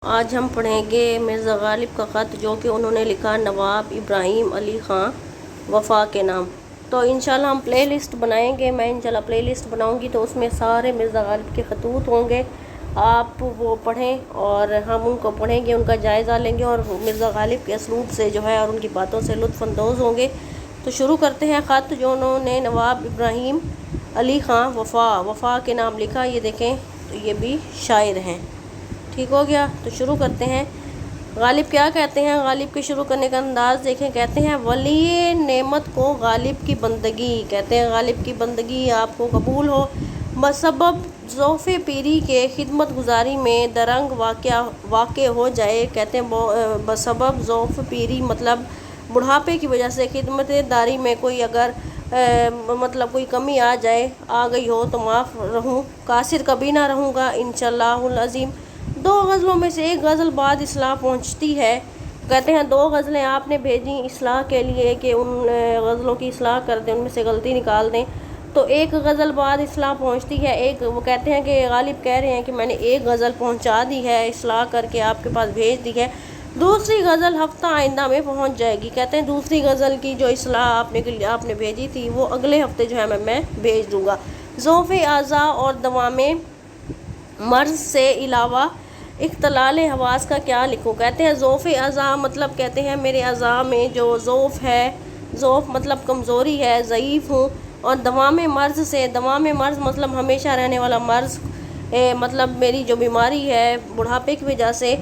آج ہم پڑھیں گے مرزا غالب کا خط جو کہ انہوں نے لکھا نواب ابراہیم علی خان وفا کے نام۔ تو انشاءاللہ ہم پلے لسٹ بنائیں گے، میں انشاءاللہ پلے لسٹ بناؤں گی تو اس میں سارے مرزا غالب کے خطوط ہوں گے، آپ وہ پڑھیں اور ہم ان کو پڑھیں گے، ان کا جائزہ لیں گے اور مرزا غالب کے اسلوب سے جو ہے اور ان کی باتوں سے لطف اندوز ہوں گے۔ تو شروع کرتے ہیں خط جو انہوں نے نواب ابراہیم علی خان وفا کے نام لکھا۔ یہ دیکھیں تو یہ بھی شاعر ہیں، ٹھیک ہو گیا۔ تو شروع کرتے ہیں۔ غالب کیا کہتے ہیں، غالب کے شروع کرنے کا انداز دیکھیں۔ کہتے ہیں ولی نعمت کو غالب کی بندگی، کہتے ہیں غالب کی بندگی آپ کو قبول ہو، بسبب ذوف پیری کے خدمت گزاری میں درنگ واقع ہو جائے۔ کہتے ہیں بسبب ذوف پیری مطلب بڑھاپے کی وجہ سے خدمت داری میں کوئی اگر مطلب کوئی کمی آ گئی ہو تو معاف رہوں، قاصر کبھی نہ رہوں گا انشاءاللہ العظیم۔ دو غزلوں میں سے ایک غزل بعد اصلاح پہنچتی ہے۔ کہتے ہیں دو غزلیں آپ نے بھیجیں اصلاح کے لیے کہ ان غزلوں کی اصلاح کر دیں، ان میں سے غلطی نکال دیں، تو ایک غزل بعد اصلاح پہنچتی ہے، ایک وہ کہتے ہیں کہ غالب کہہ رہے ہیں کہ میں نے ایک غزل پہنچا دی ہے، اصلاح کر کے آپ کے پاس بھیج دی ہے، دوسری غزل ہفتہ آئندہ میں پہنچ جائے گی۔ کہتے ہیں دوسری غزل کی جو اصلاح آپ نے بھیجی تھی وہ اگلے ہفتے جو ہے میں بھیج دوں گا۔ ذوف اعضاء اور دوام مرض سے علاوہ اختلال حواس کا کیا لکھوں۔ کہتے ہیں ذوف اعضاء مطلب کہتے ہیں میرے اعضاء میں جو ذوف ہے، ذوف مطلب کمزوری ہے، ضعیف ہوں، اور دوام مرض سے، دوام مرض مطلب ہمیشہ رہنے والا مرض، مطلب میری جو بیماری ہے بڑھاپے کی وجہ سے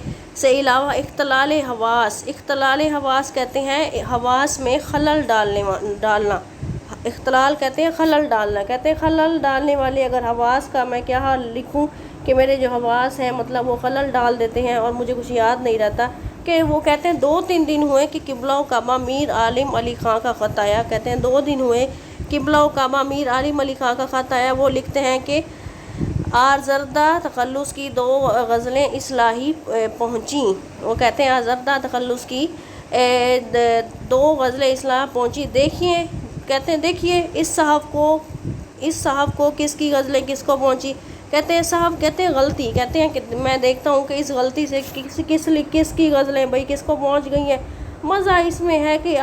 علاوہ اختلال حواس، اختلال حواس کہتے ہیں حواس میں خلل ڈالنا، اختلال کہتے ہیں خلل ڈالنا، کہتے ہیں خلل ڈالنے والے اگر حواس کا میں کیا حال لکھوں کہ میرے جو حواس ہیں مطلب وہ خلل ڈال دیتے ہیں اور مجھے کچھ یاد نہیں رہتا، کہ وہ کہتے ہیں 2-3 دن ہوئے کہ قبلہ و کعبہ میر عالم علی خان کا خط آیا۔ کہتے ہیں 2 دن ہوئے قبلہ و کعبہ میر عالم علی خان کا خط آیا۔ وہ لکھتے ہیں کہ آزردہ تخلص کی 2 غزلیں اصلاحی پہنچیں۔ وہ کہتے ہیں آزردہ تخلص کی 2 غزلیں اصلاح پہنچی۔ دیکھیے کہتے ہیں دیکھیے اس صحف کو کس کی غزلیں کس کو پہنچی۔ کہتے ہیں صاحب کہتے ہیں غلطی، کہتے ہیں کہ میں دیکھتا ہوں کہ اس غلطی سے کس کی غزلیں بھئی کس کو پہنچ گئی ہیں۔ مزہ اس میں ہے کہ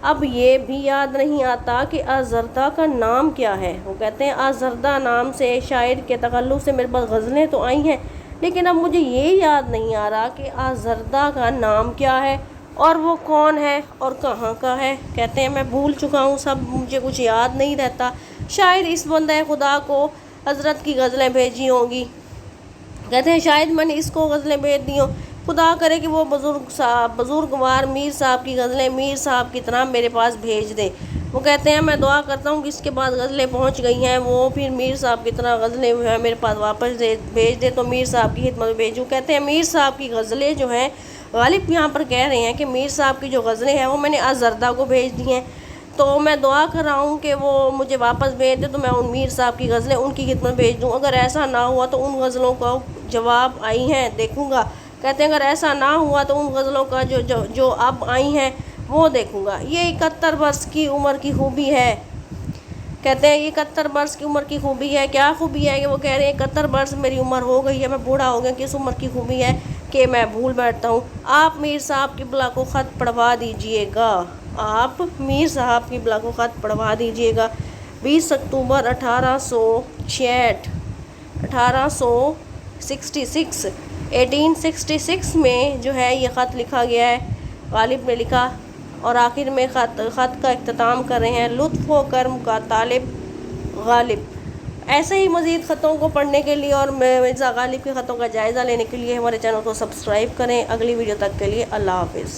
اب یہ بھی یاد نہیں آتا کہ آزردہ کا نام کیا ہے۔ وہ کہتے ہیں آزردہ نام سے شاعر کے تخلص سے میرے پاس غزلیں تو آئی ہیں، لیکن اب مجھے یہ یاد نہیں آ رہا کہ آزردہ کا نام کیا ہے اور وہ کون ہے اور کہاں کا ہے۔ کہتے ہیں میں بھول چکا ہوں سب، مجھے کچھ یاد نہیں رہتا۔ شاید اس بندہ خدا کو حضرت کی غزلیں بھیجی ہوں گی، کہتے ہیں شاید میں نے اس کو غزلیں بھیج دی ہوں، خدا کرے کہ وہ بزرگوار میر صاحب کی غزلیں میر صاحب کی طرح میرے پاس بھیج دے۔ وہ کہتے ہیں میں دعا کرتا ہوں کہ اس کے بعد غزلیں پہنچ گئی ہیں وہ پھر میر صاحب کی طرح غزلیں میرے پاس واپس بھیج دے تو میر صاحب کی خدمت میں بھیجوں۔ کہتے ہیں میر صاحب کی غزلیں جو ہیں، غالب یہاں پر کہہ رہے ہیں کہ میر صاحب کی جو غزلیں ہیں وہ میں نے آزردہ کو بھیج دی ہیں، تو میں دعا کر رہا ہوں کہ وہ مجھے واپس بھیج دے تو میں ان میر صاحب کی غزلیں ان کی خدمت بھیج دوں۔ اگر ایسا نہ ہوا تو ان غزلوں کا جواب آئی ہیں دیکھوں گا۔ کہتے ہیں اگر ایسا نہ ہوا تو ان غزلوں کا جو اب آئی ہیں وہ دیکھوں گا۔ یہ 71 برس کی عمر کی خوبی ہے۔ کہتے ہیں یہ 71 برس کی عمر کی خوبی ہے۔ کیا خوبی ہے کہ وہ کہہ رہے ہیں 71 برس میری عمر ہو گئی ہے، میں بوڑھا ہو گیا، کس عمر کی خوبی ہے کہ میں بھول بیٹھتا ہوں۔ آپ میر صاحب قبلہ کو خط پڑھوا دیجئے گا، آپ میر صاحب قبلہ کو خط پڑھوا دیجئے گا۔ 20 اکتوبر 1866 میں جو ہے یہ خط لکھا گیا ہے، غالب نے لکھا، اور آخر میں خط کا اختتام کر رہے ہیں لطف و کرم کا طالب غالب۔ ایسے ہی مزید خطوں کو پڑھنے کے لیے اور مرزا غالب کے خطوں کا جائزہ لینے کے لیے ہمارے چینل کو سبسکرائب کریں۔ اگلی ویڈیو تک کے لیے اللہ حافظ۔